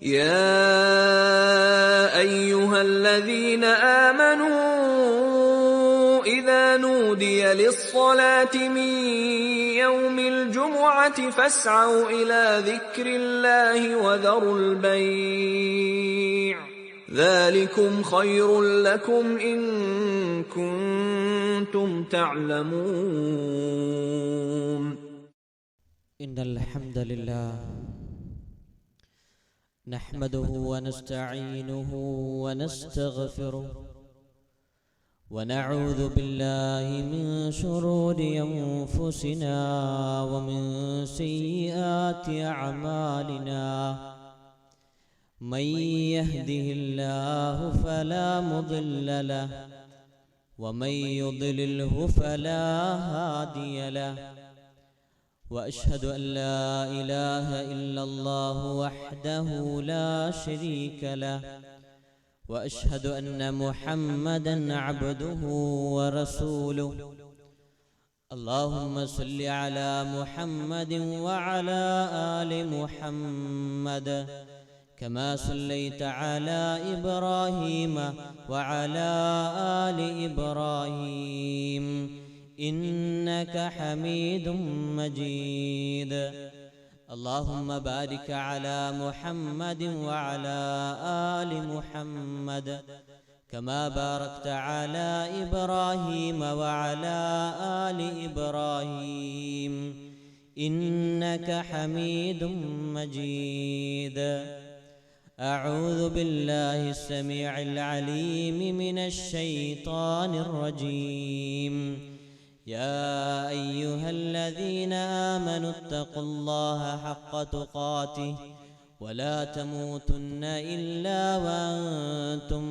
يا أيها الذين آمنوا إذا نودي للصلاة من يوم الجمعة فاسعوا إلى ذكر الله وذروا البيع ذلكم خير لكم إن كنتم تعلمون. إن الحمد لله نحمده ونستعينه ونستغفره ونعوذ بالله من شرور أنفسنا ومن سيئات أعمالنا. من يهده الله فلا مضل له ومن يضلله فلا هادي له. وأشهد أن لا إله إلا الله وحده لا شريك له وأشهد أن محمدًا عبده ورسوله. اللهم صل على محمد وعلى آل محمد كما صليت على إبراهيم وعلى آل إبراهيم إنك حميد مجيد. اللهم بارك على محمد وعلى آل محمد كما باركت على إبراهيم وعلى آل إبراهيم إنك حميد مجيد. أعوذ بالله السميع العليم من الشيطان الرجيم. يا أيها الذين آمنوا اتقوا الله حق تقاته ولا تموتن إلا وأنتم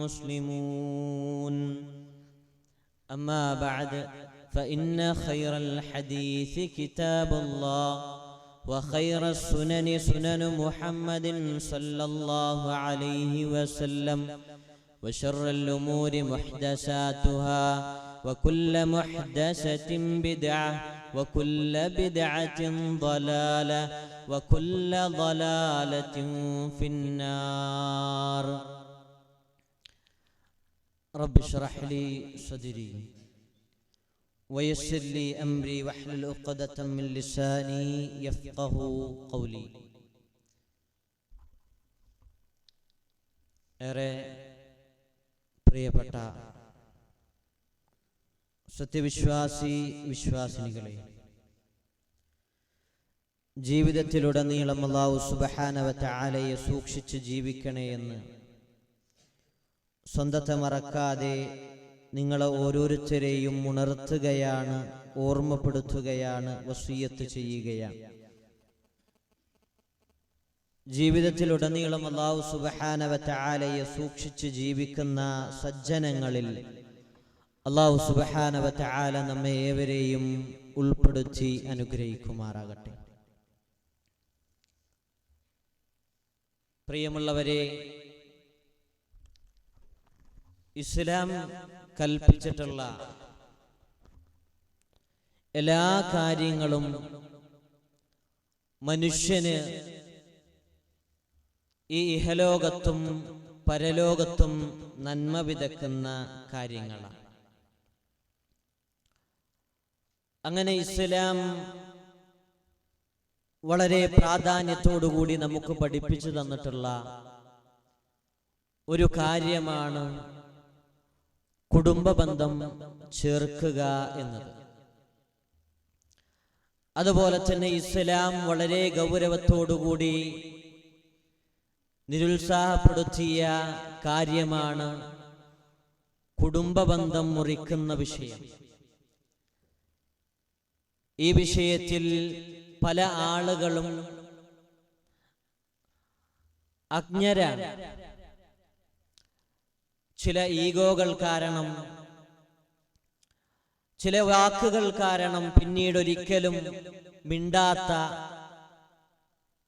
مسلمون. أما بعد فإن خير الحديث كتاب الله وخير السنن سنن محمد صلى الله عليه وسلم وشر الأمور محدثاتها وكل محدثة بدعة وكل بدعة ضلالة وكل ضلالة في النار. رب اشرح لي صدري ويسر لي أمري واحلل عقدة من لساني يفقه قولي. ഏറെ പ്രിയപ്പെട്ട വിശ്വാസിനികളെ, ജീവിതത്തിലുടനീളം അല്ലാഹു സുബ്ഹാനഹു വ തആലയെ സൂക്ഷിച്ച് ജീവിക്കണേ എന്ന് സ്വന്തത്തെ മറക്കാതെ നിങ്ങളെ ഓരോരുത്തരെയും ഉണർത്തുകയാണ്, ഓർമ്മപ്പെടുത്തുകയാണ്, വസിയ്യത്ത് ചെയ്യുകയാണ്. ജീവിതത്തിലുടനീളം അല്ലാഹു സുബ്ഹാനഹു വ തആലയെ സൂക്ഷിച്ച് ജീവിക്കുന്ന സജ്ജനങ്ങളിൽ അല്ലാഹു സുബ്ഹാനഹു വ തആല നമ്മെ ഏവരെയും ഉൾപ്പെടുത്തി അനുഗ്രഹിക്കുമാറാകട്ടെ. പ്രിയമുള്ളവരെ, ഇസ്ലാം കൽപ്പിച്ചിട്ടുള്ള എല്ലാ കാര്യങ്ങളും മനുഷ്യന് ഈ ഇഹലോകത്തും പരലോകത്തും നന്മ വിതക്കുന്ന കാര്യങ്ങളാണ്. അങ്ങനെ ഇസ്ലാം വളരെ പ്രാധാന്യത്തോടുകൂടി നമുക്ക് പഠിപ്പിച്ചു തന്നിട്ടുള്ള ഒരു കാര്യമാണ് കുടുംബബന്ധം ചേർക്കുക എന്നത്. അതുപോലെ തന്നെ ഇസ്ലാം വളരെ ഗൗരവത്തോടുകൂടി നിരുത്സാഹപ്പെടുത്തിയ കാര്യമാണ് കുടുംബബന്ധം മുറിക്കുന്ന വിഷയം. ഈ വിഷയത്തിൽ പല ആളുകളും അജ്ഞരാണ്. ചില ഈഗോകൾ കാരണം, ചില വാക്കുകൾ കാരണം പിന്നീടൊരിക്കലും മിണ്ടാത്ത,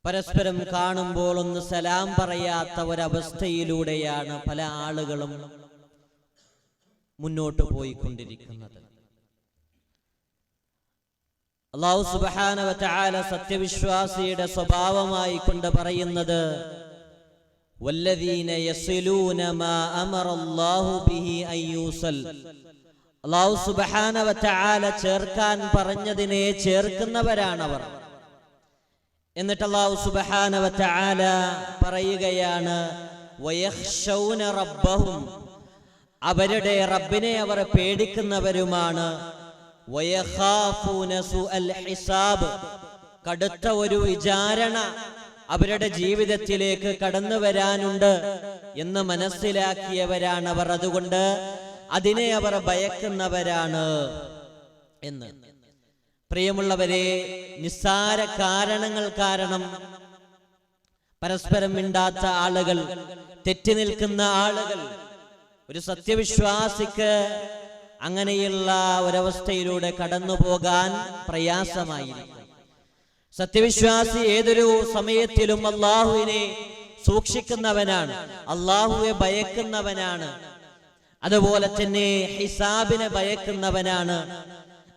പരസ്പരം കാണുമ്പോൾ ഒന്ന് സലാം പറയാത്ത ഒരവസ്ഥയിലൂടെയാണ് പല ആളുകളും മുന്നോട്ട് പോയിക്കൊണ്ടിരിക്കുന്നത്. അല്ലാഹു സുബ്ഹാനഹു വ തആല സത്യവിശ്വാസിയുടെ സ്വഭാവമായി കൊണ്ട് പറയുന്നത് വല്ലദീന യസിലൂന മാ അമറല്ലാഹു ബിഹി അയ്യൂസൽ. അല്ലാഹു സുബ്ഹാനഹു വ തആല ചേർക്കാൻ പറഞ്ഞതിനെ ചേർക്കുന്നവരാണവർ. എന്നിട്ട് അല്ലാഹു സുബ്ഹാനഹു വ തആല പറയുകയാണ്, വയഖ്ശൗന റബ്ബഹും, അവരുടെ റബ്ബിനെ അവർ പേടിക്കുന്നവരുമാണ്. വയഖാഫൂന സുഅൽ ഹിസാബ്, കടുത്ത ഒരു വിചാരണ അവരുടെ ജീവിതത്തിലേക്ക് കടന്നു വരാനുണ്ട് എന്ന് മനസ്സിലാക്കിയവരാണവർ. അതുകൊണ്ട് അതിനെ അവർ ഭയക്കുന്നവരാണ് എന്ന്. പ്രിയമുള്ളവരെ, നിസ്സാര കാരണങ്ങൾ കാരണം പരസ്പരം മിണ്ടാത്ത ആളുകൾ, തെറ്റി നിൽക്കുന്ന ആളുകൾ, ഒരു സത്യവിശ്വാസിക്ക് അങ്ങനെയുള്ള ഒരവസ്ഥയിലൂടെ കടന്നു പോകാൻ പ്രയാസമായിരിക്കും. സത്യവിശ്വാസി ഏതൊരു സമയത്തിലും അള്ളാഹുവിനെ സൂക്ഷിക്കുന്നവനാണ്, അള്ളാഹുവെ ഭയക്കുന്നവനാണ്, അതുപോലെ തന്നെ ഹിസാബിനെ ഭയക്കുന്നവനാണ്.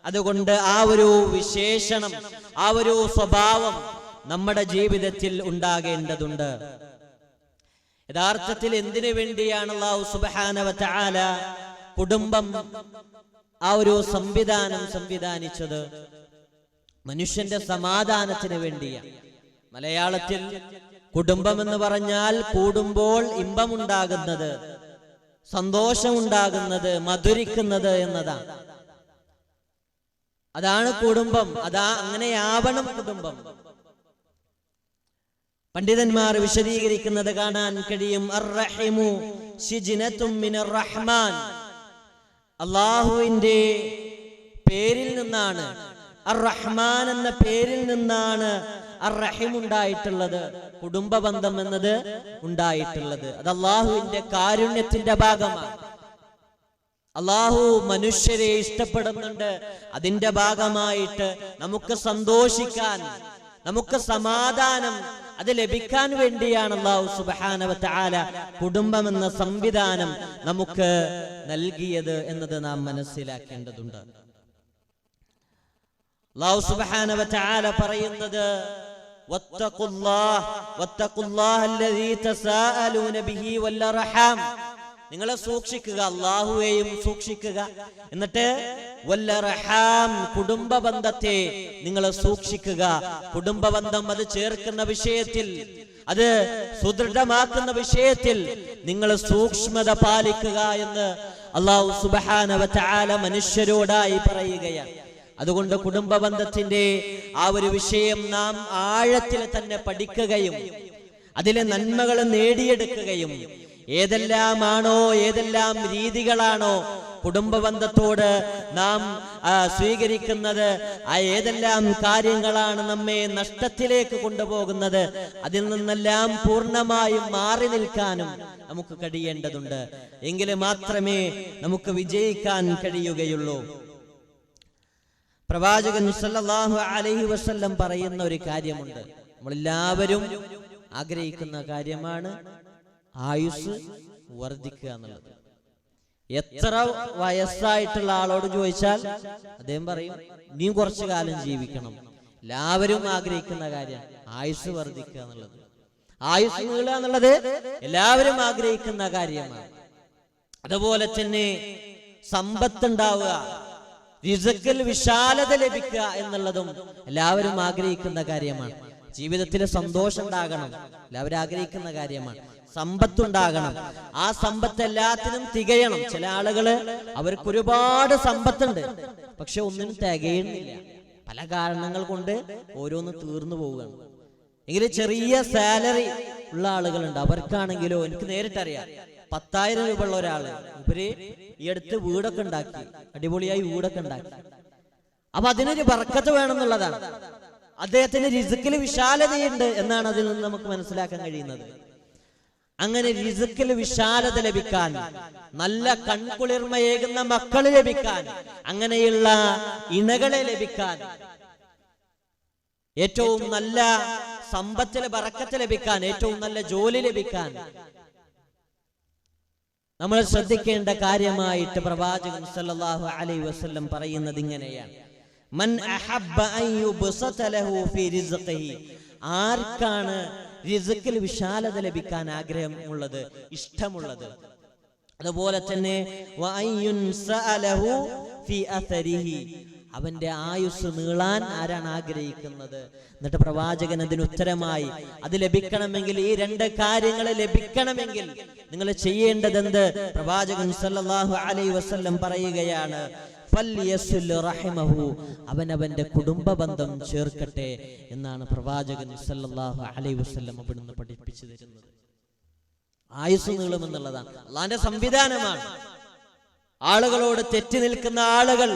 അതുകൊണ്ട് ആ ഒരു വിശേഷണം, ആ ഒരു സ്വഭാവം നമ്മുടെ ജീവിതത്തിൽ ഉണ്ടാകേണ്ടതുണ്ട്. യഥാർത്ഥത്തിൽ എന്തിനു വേണ്ടിയാണ് അല്ലാഹു സുബ്ഹാനഹു വ തആല കുടുംബം ആ ഒരു സംവിധാനിച്ചത്? മനുഷ്യന്റെ സമാധാനത്തിന് വേണ്ടിയാണ്. മലയാളത്തിൽ കുടുംബം എന്ന് പറഞ്ഞാൽ കൂടുമ്പോൾ ഇമ്പമുണ്ടാകുന്നത്, സന്തോഷമുണ്ടാകുന്നത്, മധുരിക്കുന്നത് എന്നതാണ്. അതാണ് കുടുംബം. അങ്ങനെയാവണം കുടുംബം. പണ്ഡിതന്മാർ വിശദീകരിക്കുന്നത് കാണാൻ കഴിയും. അർറഹിമു ശിജ്നത്തും മിനർ റഹ്മാൻ, അല്ലാഹുവിന്റെ പേരിൽ നിന്നാണ്, അർ-റഹ്മാൻ എന്ന പേരിൽ നിന്നാണ് അർ-റഹിം ഉണ്ടായിട്ടുള്ളത്, കുടുംബ ബന്ധം എന്നത് ഉണ്ടായിട്ടുള്ളത്. അത് അല്ലാഹുവിന്റെ കാരുണ്യത്തിന്റെ ഭാഗമാണ്. അല്ലാഹു മനുഷ്യരെ ഇഷ്ടപ്പെടുന്നുണ്ട്. അതിന്റെ ഭാഗമായിട്ട് നമുക്ക് സന്തോഷിക്കാൻ, നമുക്ക് സമാധാനം അത് ലഭിക്കാൻ വേണ്ടിയാണ് അല്ലാഹു സുബ്ഹാനഹു വ തആല കുടുംബം എന്ന സംവിധാനം നമുക്ക് നൽകിയത് എന്നത് നാം മനസ്സിലാക്കേണ്ടതുണ്ട്. അല്ലാഹു സുബ്ഹാനഹു വ തആല പറയുന്നത്, വത്തഖുല്ലാഹ അല്ലദീ തസാഅലൂന ബിഹി വൽ അർഹാം, നിങ്ങളെ സൂക്ഷിക്കുക, അല്ലാഹുവേയും സൂക്ഷിക്കുക. എന്നിട്ട് വൽ അർഹാം, കുടുംബ ബന്ധത്തെ നിങ്ങൾ സൂക്ഷിക്കുക. കുടുംബ ബന്ധം അത് ചേർക്കുന്ന വിഷയത്തിൽ, അത് സുദൃഢമാക്കുന്ന വിഷയത്തിൽ നിങ്ങൾ സൂക്ഷ്മത പാലിക്കുക എന്ന് അല്ലാഹു സുബ്ഹാനഹു വ തആല മനുഷ്യരോടായി പറയുകയാണ്. അതുകൊണ്ട് കുടുംബ ബന്ധത്തിന്റെ ആ ഒരു വിഷയം നാം ആഴത്തിൽ തന്നെ പഠിക്കുകയും അതിലെ നന്മകൾ നേടിയെടുക്കുകയും ഏതെല്ലാമാണോ, ഏതെല്ലാം രീതികളാണോ കുടുംബ ബന്ധത്തോട് നാം സ്വീകരിക്കുന്നത്, ആ ഏതെല്ലാം കാര്യങ്ങളാണ് നമ്മെ നഷ്ടത്തിലേക്ക് കൊണ്ടുപോകുന്നത്, അതിൽ നിന്നെല്ലാം പൂർണ്ണമായും മാറി നിൽക്കാനും നമുക്ക് കഴിയേണ്ടതുണ്ട്. എങ്കിൽ മാത്രമേ നമുക്ക് വിജയിക്കാൻ കഴിയുകയുള്ളൂ. പ്രവാചകൻ സല്ലല്ലാഹു അലൈഹി വസല്ലം പറയുന്ന ഒരു കാര്യമുണ്ട്, നമ്മളെല്ലാവരും ആഗ്രഹിക്കുന്ന കാര്യമാണ് ആയുസ് വർദ്ധിക്കുക എന്നുള്ളത്. എത്ര വയസ്സായിട്ടുള്ള ആളോട് ചോദിച്ചാൽ അദ്ദേഹം പറയും, നീ കുറച്ചു കാലം ജീവിക്കണം. എല്ലാവരും ആഗ്രഹിക്കുന്ന കാര്യമാണ് ആയുസ് വർദ്ധിക്കുക എന്നുള്ളത്. ആയുസ് നീളുക എന്നുള്ളത് എല്ലാവരും ആഗ്രഹിക്കുന്ന കാര്യമാണ്. അതുപോലെ തന്നെ സമ്പത്തുണ്ടാവുക, റിസ്ക്കിൽ വിശാലത ലഭിക്കുക എന്നുള്ളതും എല്ലാവരും ആഗ്രഹിക്കുന്ന കാര്യമാണ്. ജീവിതത്തിൽ സന്തോഷം ഉണ്ടാകണം, എല്ലാവരും ആഗ്രഹിക്കുന്ന കാര്യമാണ്. സമ്പത്തുണ്ടാകണം, ആ സമ്പത്ത് എല്ലാത്തിനും തികയണം. ചില ആളുകള് അവർക്ക് ഒരുപാട് സമ്പത്തുണ്ട്, പക്ഷെ ഒന്നിനും തികയുന്നില്ല. പല കാരണങ്ങൾ കൊണ്ട് ഓരോന്ന് തീർന്നു പോവുകയാണ്. എങ്കിലും ചെറിയ സാലറി ഉള്ള ആളുകളുണ്ട്, അവർക്കാണെങ്കിലോ എനിക്ക് നേരിട്ടറിയാം. 10,000 രൂപ ഉള്ള ഒരാള്, ഇവര് ഈ അടുത്ത് വീടൊക്കെ ഉണ്ടാക്കി, അടിപൊളിയായി വീടൊക്കെ ഉണ്ടാക്കി. അപ്പൊ അതിനൊരു ബർക്കത്ത് വേണമെന്നുള്ളതാണ്. അദ്ദേഹത്തിന് റിസ്ക്കിൽ വിശാലതയുണ്ട് എന്നാണ് അതിൽ നിന്ന് നമുക്ക് മനസ്സിലാക്കാൻ കഴിയുന്നത്. അങ്ങനെ റിസ്ക്കിൽ വിശാലത ലഭിക്കാൻ, നല്ല കൺകുളിർമയേകുന്ന മക്കൾ ലഭിക്കാൻ, അങ്ങനെയുള്ള ഇണകളെ ലഭിക്കാൻ, ഏറ്റവും നല്ല സമ്പത്തിലെ ബറക്കത്ത് ലഭിക്കാൻ, ഏറ്റവും നല്ല ജോലി ലഭിക്കാൻ നമ്മൾ ശ്രദ്ധിക്കേണ്ട കാര്യമായിട്ട് പ്രവാചകൻ സല്ലല്ലാഹു അലൈഹി വസല്ലം പറയുന്നത് ഇങ്ങനെയാണ്: മൻ അഹബ്ബ അൻ യുബ്സത ലഹു ഫീ റിസ്ഖിഹി, ആർക്കാണ് റിസ്ക്കിൽ വിശാലത ലഭിക്കാൻ ആഗ്രഹമുള്ളത്, ഇഷ്ടമുള്ളത്. അതുപോലെ തന്നെ അവന്റെ ആയുസ് നീളാൻ ആരാണ് ആഗ്രഹിക്കുന്നത്? എന്നിട്ട് പ്രവാചകൻ അതിന് ഉത്തരമായി, അത് ലഭിക്കണമെങ്കിൽ, ഈ രണ്ട് കാര്യങ്ങൾ ലഭിക്കണമെങ്കിൽ നിങ്ങൾ ചെയ്യേണ്ടതെന്ത്? പ്രവാചകൻ സല്ലല്ലാഹു അലൈഹി വസല്ലം പറയുകയാണ്, അവനവന്റെ കുടുംബ ബന്ധം ചേർക്കട്ടെ എന്നാണ് പ്രവാചകൻ സല്ലല്ലാഹു അലൈഹി വസല്ലം അവിടുന്ന് പഠിപ്പിച്ചു തരുന്നത്. ആയുസ് നീളുമെന്നുള്ളതാണ് അള്ളാന്റെ സംവിധാനമാണ്. ആളുകളോട് തെറ്റി നിൽക്കുന്ന ആളുകൾ,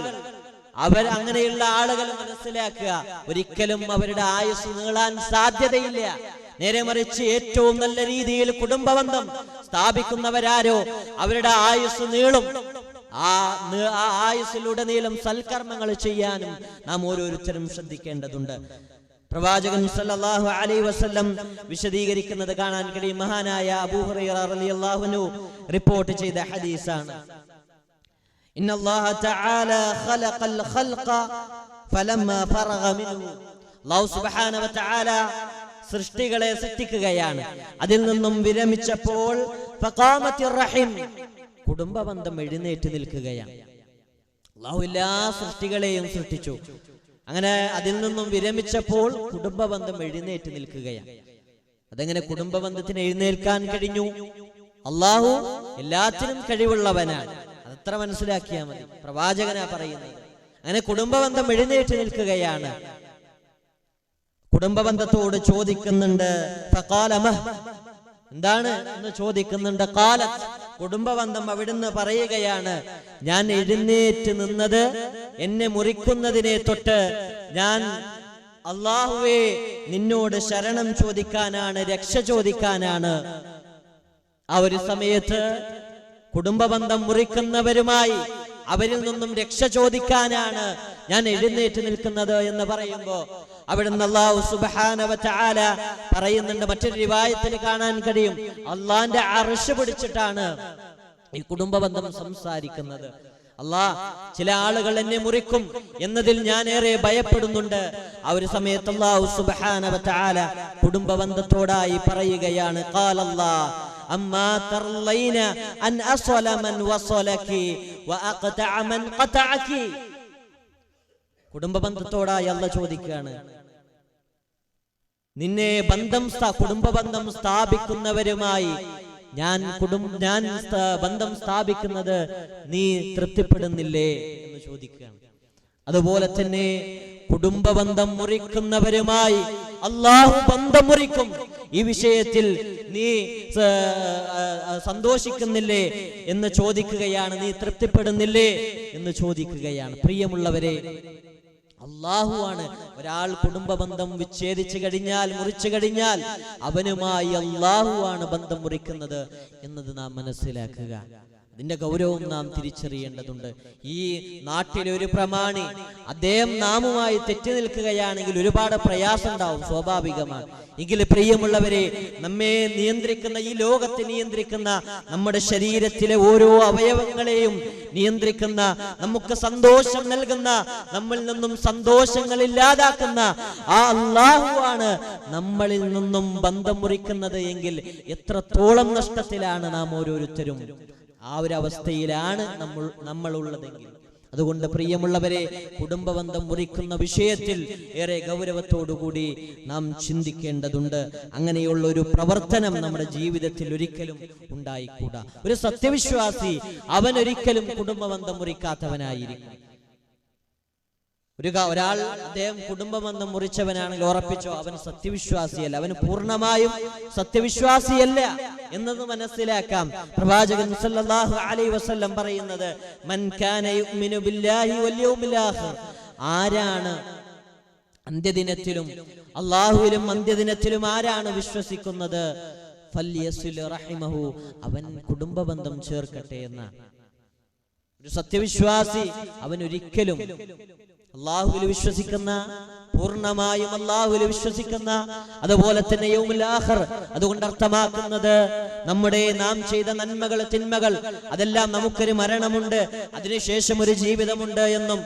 അങ്ങനെയുള്ള ആളുകൾ മനസ്സിലാക്കുക, ഒരിക്കലും അവരുടെ ആയുസ് നീളാൻ സാധ്യതയില്ല. നേരെ മറിച്ച് ഏറ്റവും നല്ല രീതിയിൽ കുടുംബബന്ധം സ്ഥാപിക്കുന്നവരാരോ അവരുടെ ആയുസ് നീളും. ആ ആയുസ്സിലുടനീളം സൽക്കർമ്മങ്ങൾ ചെയ്യാനും നാം ഓരോരുത്തരും ശ്രദ്ധിക്കേണ്ടതുണ്ട്. പ്രവാചകൻ സല്ലല്ലാഹു അലൈഹി വസല്ലം വിശദീകരിക്കുന്നത് കാണാൻ കഴിയും. മഹാനായ അബൂ ഹുറൈറ റളിയല്ലാഹു അൻഹു റിപ്പോർട്ട് ചെയ്ത ഹദീസാണ്. ഇന്നല്ലാഹ തആല ഖലഖൽ ഖൽഖ ഫലമ്മാ ഫറഗ മിൻഹു. അല്ലാഹു സുബ്ഹാനഹു വ തആല സൃഷ്ടികളെ സൃഷ്ടിക്കുകയാണ്. അതിൽ നിന്നും വിരമിച്ചപ്പോൾ ഫഖാമത്തിർ റഹിം, കുടുംബബന്ധം എഴുന്നേറ്റ് നിൽക്കുകയാണ്. അല്ലാഹു എല്ലാ സൃഷ്ടികളെയും സൃഷ്ടിച്ചു. അങ്ങനെ അതിൽ നിന്നും വിരമിച്ചപ്പോൾ കുടുംബബന്ധം എഴുന്നേറ്റ് നിൽക്കുകയാണ്. അതെങ്ങനെ കുടുംബബന്ധത്തിന് എഴുന്നേൽക്കാൻ കഴിഞ്ഞു? അല്ലാഹു എല്ലാത്തിനും കഴിവുള്ളവനാണ്. അതത്ര മനസ്സിലാക്കിയാൽ മതി. പ്രവാചകനാ പറയുന്നത്. അങ്ങനെ കുടുംബബന്ധം എഴുന്നേറ്റ് നിൽക്കുകയാണ്. കുടുംബബന്ധത്തോട് ചോദിക്കുന്നുണ്ട്, എന്താണ് എന്ന് ചോദിക്കുന്നുണ്ട്. ഖാലത്ത്, കുടുംബബന്ധം അവിടുന്ന് പറയുകയാണ്, ഞാൻ എഴുന്നേറ്റ് നിന്നത് എന്നെ മുറിക്കുന്നതിനെ തൊട്ട് ഞാൻ അല്ലാഹുവേ നിന്നോട് ശരണം ചോദിക്കാനാണ്, രക്ഷ ചോദിക്കാനാണ്. ആ ഒരു സമയത്ത് കുടുംബബന്ധം മുറിക്കുന്നവരുമായി അവരിൽ നിന്നും രക്ഷ ചോദിക്കാനാണ് ഞാൻ എഴുന്നേറ്റ് നിൽക്കുന്നത് എന്ന് പറയുമ്പോ അവിടുന്ന് അല്ലാഹു സുബ്ഹാനഹു വ തആല പറയുന്നുണ്ട്, മറ്റൊരു റിവായത്തിൽ കാണാൻ കഴിയും, അള്ളാന്റെ അർശ് പിടിച്ചിട്ടാണ് ഈ കുടുംബബന്ധം സംസാരിക്കുന്നത്. അല്ലാഹ്, ചില ആളുകൾ എന്നെ മുറിക്കും എന്നതിൽ ഞാൻ ഏറെ ഭയപ്പെടുന്നുണ്ട്. ആ ഒരു സമയത്ത് അല്ലാഹു സുബ്ഹാനഹു വ തആല കുടുംബബന്ധത്തോടായി പറയുകയാണ്, ഖാലല്ലാഹ് അമ്മാ തർലൈന അൻ അസ്ല മൻ വസലകി വ അഖതഅ മൻ ഖതഅകി. കുടുംബബന്ധത്തോടായി അല്ലാഹ് ചോദിക്കുകയാണ്, നിന്നെ കുടുംബബന്ധം സ്ഥാപിക്കുന്നവരുമായി ഞാൻ ബന്ധം സ്ഥാപിക്കുന്നത് നീ തൃപ്തിപ്പെടുന്നില്ലേ എന്ന് ചോദിക്കുകയാണ്. അതുപോലെ തന്നെ കുടുംബബന്ധം മുറിക്കുന്നവരുമായി അല്ലാഹു ബന്ധം മുറിക്കും. ഈ വിഷയത്തിൽ നീ സന്തോഷിക്കുന്നില്ലേ എന്ന് ചോദിക്കുകയാണ്, നീ തൃപ്തിപ്പെടുന്നില്ലേ എന്ന് ചോദിക്കുകയാണ്. പ്രിയമുള്ളവരെ, അല്ലാഹുവാണ് ഒരാൾ കുടുംബബന്ധം വിച്ഛേദിച്ചു കഴിഞ്ഞാൽ, മുറിച്ചു കഴിഞ്ഞാൽ അവനുമായി അല്ലാഹുവാണ് ബന്ധം മുറിക്കുന്നത് എന്നത് നാം മനസ്സിലാക്കുക. അതിന്റെ ഗൗരവം നാം തിരിച്ചറിയേണ്ടതുണ്ട്. ഈ നാട്ടിലെ ഒരു പ്രമാണി അദ്ദേഹം നാമുമായി തെറ്റി നിൽക്കുകയാണെങ്കിൽ ഒരുപാട് പ്രയാസം ഉണ്ടാവും, സ്വാഭാവികമാണ്. എങ്കിൽ പ്രിയമുള്ളവരെ, നമ്മെ നിയന്ത്രിക്കുന്ന, ഈ ലോകത്തെ നിയന്ത്രിക്കുന്ന, നമ്മുടെ ശരീരത്തിലെ ഓരോ അവയവങ്ങളെയും നിയന്ത്രിക്കുന്ന, നമുക്ക് സന്തോഷം നൽകുന്ന, നമ്മളിൽ നിന്നും സന്തോഷങ്ങൾ ഇല്ലാതാക്കുന്ന ആ അല്ലാഹുവാണ് നമ്മളിൽ നിന്നും ബന്ധം മുറിക്കുന്നത് എങ്കിൽ എത്രത്തോളം നഷ്ടത്തിലാണ് നാം ഓരോരുത്തരും. ആ ഒരു അവസ്ഥയിലാണ് നമ്മൾ ഉള്ളതെങ്കിൽ. അതുകൊണ്ട് പ്രിയമുള്ളവരെ, കുടുംബബന്ധം മുറിക്കുന്ന വിഷയത്തിൽ ഏറെ ഗൗരവത്തോടുകൂടി നാം ചിന്തിക്കേണ്ടതുണ്ട്. അങ്ങനെയുള്ള ഒരു പ്രവർത്തനം നമ്മുടെ ജീവിതത്തിൽ ഒരിക്കലും ഉണ്ടായിക്കൂടാ. ഒരു സത്യവിശ്വാസി അവൻ ഒരിക്കലും കുടുംബബന്ധം മുറിക്കാത്തവനായിരിക്കും. ഒരാൾ അദ്ദേഹം കുടുംബബന്ധം മുറിച്ചവനാണെങ്കിൽ ഉറപ്പിച്ചോ, അവൻ സത്യവിശ്വാസിയല്ല, അവന് പൂർണ്ണമായും സത്യവിശ്വാസിയല്ല എന്നത് മനസ്സിലാക്കാം. പ്രവാചകൻ സല്ലല്ലാഹു അലൈഹി വസല്ലം പറയുന്നത്, മൻ കാന യുഅ്മിനു ബില്ലാഹി വൽ യൗമിൽ ആഖിർ, ആരാണ് അന്ത്യദിനത്തിലും അല്ലാഹുവിലും അന്ത്യദിനത്തിലും ആരാണ് വിശ്വസിക്കുന്നത്, ഫൽയസിൽ റഹിമഹു, അവൻ കുടുംബബന്ധം ചേർക്കട്ടെ എന്നാണ്. ഒരു സത്യവിശ്വാസി അവൻ ഒരിക്കലും അള്ളാഹുവിൽ വിശ്വസിക്കുന്ന, പൂർണ്ണമായും അള്ളാഹുവിൽ വിശ്വസിക്കുന്ന, അതുപോലെ തന്നെ യൗമുൽ ആഖിർ, അതുകൊണ്ട് അർത്ഥമാക്കുന്നത് നാം ചെയ്ത നന്മകൾ, തിന്മകൾ, അതെല്ലാം നമുക്കൊരു മരണമുണ്ട്, അതിനുശേഷം ഒരു ജീവിതമുണ്ട് എന്നും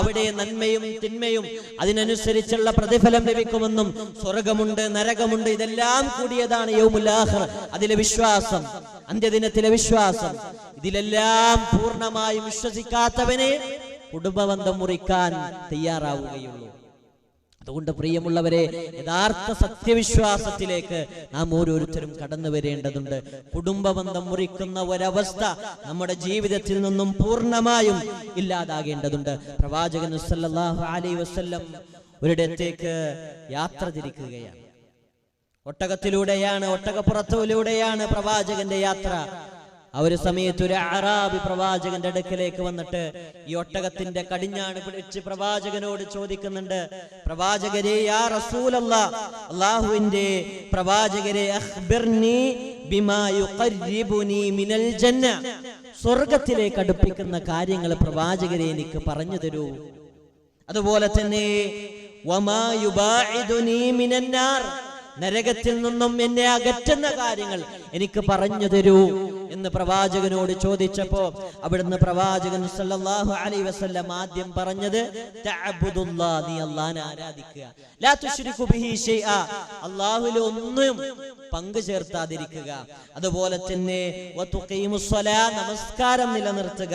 അവിടെ നന്മയും തിന്മയും അതിനനുസരിച്ചുള്ള പ്രതിഫലം ലഭിക്കുമെന്നും, സ്വർഗമുണ്ട്, നരകമുണ്ട്, ഇതെല്ലാം കൂടിയതാണ് യൗമുൽ ആഖിർ. അതിലെ വിശ്വാസം, അന്ത്യദിനത്തിലെ വിശ്വാസം, ഇതിലെല്ലാം പൂർണ്ണമായും വിശ്വസിക്കാത്തവനെ കുടുംബബന്ധം മുറിക്കാൻ തയ്യാറാവുകയുള്ളൂ. അതുകൊണ്ട് പ്രിയമുള്ളവരെ, യഥാർത്ഥ സത്യവിശ്വാസത്തിലേക്ക് നാം ഓരോരുത്തരും കടന്നു വരേണ്ടതുണ്ട്. കുടുംബബന്ധം മുറിക്കുന്ന ഒരവസ്ഥ നമ്മുടെ ജീവിതത്തിൽ നിന്നും പൂർണ്ണമായും ഇല്ലാതാകേണ്ടതുണ്ട്. പ്രവാചകൻ സല്ലല്ലാഹു അലൈഹി വസല്ലം ഒരിടത്തേക്ക് യാത്ര തിരിക്കുകയാണ്. ഒട്ടകപ്പുറത്തിലൂടെയാണ് പ്രവാചകന്റെ യാത്ര. ആ ഒരു സമയത്ത് ഒരു അറാബി പ്രവാചകന്റെ അടുക്കലേക്ക് വന്നിട്ട് ഈ ഒട്ടകത്തിന്റെ കടിഞ്ഞാണ് പിടിച്ച് പ്രവാചകനോട് ചോദിക്കുന്നുണ്ട്, പ്രവാചകരെ, യാ റസൂലല്ലാഹ്, അല്ലാഹുവിന്റെ പ്രവാചകരെ, അഖ്ബിർനി ബിമാ യുഖർരിബുനി മിനൽ ജന്ന, സ്വർഗ്ഗത്തിലേക്ക് അടുപ്പിക്കുന്ന കാര്യങ്ങൾ പ്രവാചകരെ എനിക്ക് പറഞ്ഞു തരൂ. അതുപോലെ തന്നെ വമാ യുബാഇദുനി മിനൻ നാർ, നരകത്തിൽ നിന്നും എന്നെ അകറ്റുന്ന കാര്യങ്ങൾ എനിക്ക് പറഞ്ഞു തരൂ എന്ന് പ്രവാചകനോട് ചോദിച്ചപ്പോ അവിടുന്ന് പ്രവാചകൻ സല്ലല്ലാഹു അലൈഹി വസല്ലം ആദ്യം പറഞ്ഞത്, തഅബ്ബുദുല്ലാഹ്, നീ അല്ലാഹുവിനെ ആരാധിക്കുക, ലാ തുശ്രികു ബിഹി ശൈആ, അല്ലാഹുവിൽ ഒന്നും പങ്കു ചേർത്താതിരിക്കുക, അതുപോലെ തന്നെ വതുഖീമുസ് സ്വലാത്ത്, നമസ്കാരം നിലനിർത്തുക,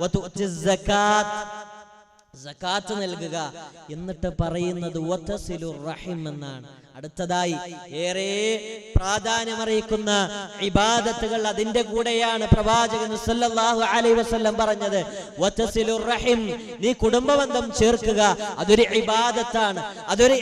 വതുഅ്തിസ് സകാത്ത്, സകാത്ത് നൽകുക, എന്നിട്ട് പറയുന്നത് വതസിലുർ റഹിം എന്നാണ്. അടുത്തതായി ഏറെ പ്രാധാന്യമറിയിക്കുന്ന ഇബാദത്തുകൾ അതിന്റെ കൂടെയാണ് പ്രവാചകൻ സല്ലല്ലാഹു അലൈഹി വസല്ലം പറഞ്ഞത്, വതസിലുർ റഹിം, നീ കുടുംബബന്ധം ചേർക്കുക, അതൊരു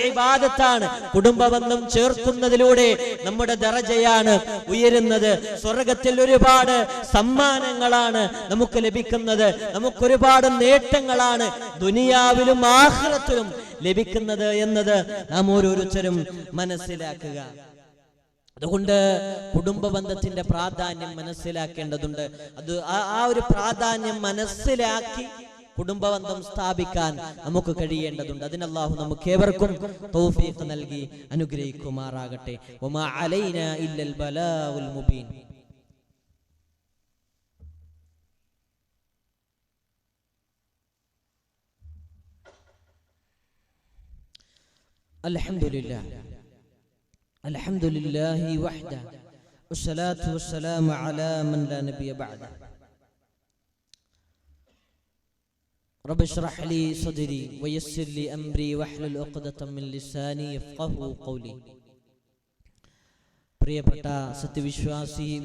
ഇബാദത്താണ്. കുടുംബബന്ധം ചേർക്കുന്നതിലൂടെ നമ്മുടെ ദറജയാണ് ഉയരുന്നത്. സ്വർഗ്ഗത്തിൽ ഒരുപാട് സമ്മാനങ്ങളാണ് നമുക്ക് ലഭിക്കുന്നത്, നമുക്കൊരുപാട് നേട്ടങ്ങളാണ് ദുനിയാവിലും ആഖിറത്തിലും ലഭിക്കുന്നത് എന്നത് നാം ഓരോരുത്തരും മനസ്സിലാക്കുക. അതുകൊണ്ട് കുടുംബബന്ധത്തിന്റെ പ്രാധാന്യം മനസ്സിലാക്കേണ്ടതുണ്ട്. ആ ഒരു പ്രാധാന്യം മനസ്സിലാക്കി കുടുംബബന്ധം സ്ഥാപിക്കാൻ നമുക്ക് കഴിയേണ്ടതുണ്ട്. അതിന് അല്ലാഹു നമുക്ക് ഏവർക്കും തൗഫീഖ് നൽകി അനുഗ്രഹിക്കുമാറാകട്ടെ. വമാ അലൈനാ ഇല്ലൽ ബലാഉൽ മുബീൻ. അൽഹംദുലില്ലാഹി വഹ്ദ വസ്സലാത്തു വസ്സലാമു അലാ മൻ ലാ നബിയ ബഅദ. റബ്ബി ഇശ്റഹ് ലി സദ്രി വയസ്സിർ ലി അംരി വഹ്ലുൽ ഉഖ്ദതം മിൻ ലിസാനി യഫ്ഖഹു ഖൗലി. പ്രിയപ്പെട്ട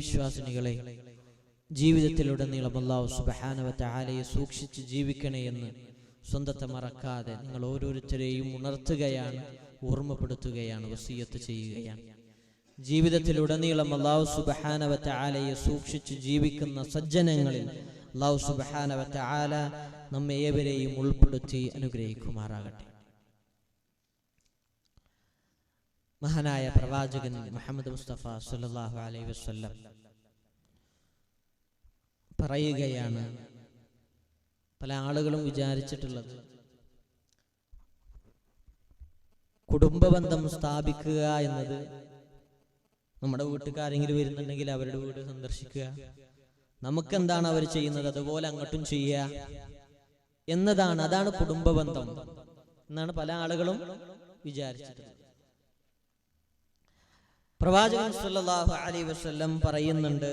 വിശ്വാസിനികളെ, ജീവിതത്തിലുടനീളം അല്ലാഹു സുബ്ഹാനഹു വ തആലയെ സൂക്ഷിച്ച് ജീവിക്കണേ എന്ന് സ്വന്തത്തെ മറക്കാതെ നിങ്ങൾ ഓരോരുത്തരെയും ഉണർത്തുകയാണ്, ഓർമ്മപ്പെടുത്തുകയാണ്, വസിയത്ത് ചെയ്യുകയാണ്. ജീവിതത്തിലുടനീളം അല്ലാഹു സുബ്ഹാനഹു വ തആലയെ സൂക്ഷിച്ച് ജീവിക്കുന്ന സജ്ജനങ്ങളിൽ അല്ലാഹു സുബ്ഹാനഹു വ തആല നമ്മെ ഏവരെയും ഉൾപ്പെടുത്തി അനുഗ്രഹിക്കുമാറാകട്ടെ. മഹാനായ പ്രവാചകൻ മുഹമ്മദ് മുസ്തഫ സല്ലല്ലാഹു അലൈഹി വസല്ലം പറയുകയാണ്, പല ആളുകളും വിചാരിച്ചിട്ടുള്ളത് കുടുംബബന്ധം സ്ഥാപിക്കുക എന്നത് നമ്മുടെ വീട്ടുകാരെങ്കിലും വരുന്നുണ്ടെങ്കിൽ അവരുടെ വീട് സന്ദർശിക്കുക, നമുക്കെന്താണ് അവർ ചെയ്യുന്നത് അതുപോലെ അങ്ങോട്ടും ചെയ്യുക എന്നതാണ്. അതാണ് കുടുംബബന്ധം എന്നാണ് പല ആളുകളും വിചാരിച്ചിട്ടുള്ളത്. പ്രവാചകൻ സല്ലല്ലാഹു അലൈഹി വസല്ലം പറയുന്നുണ്ട്,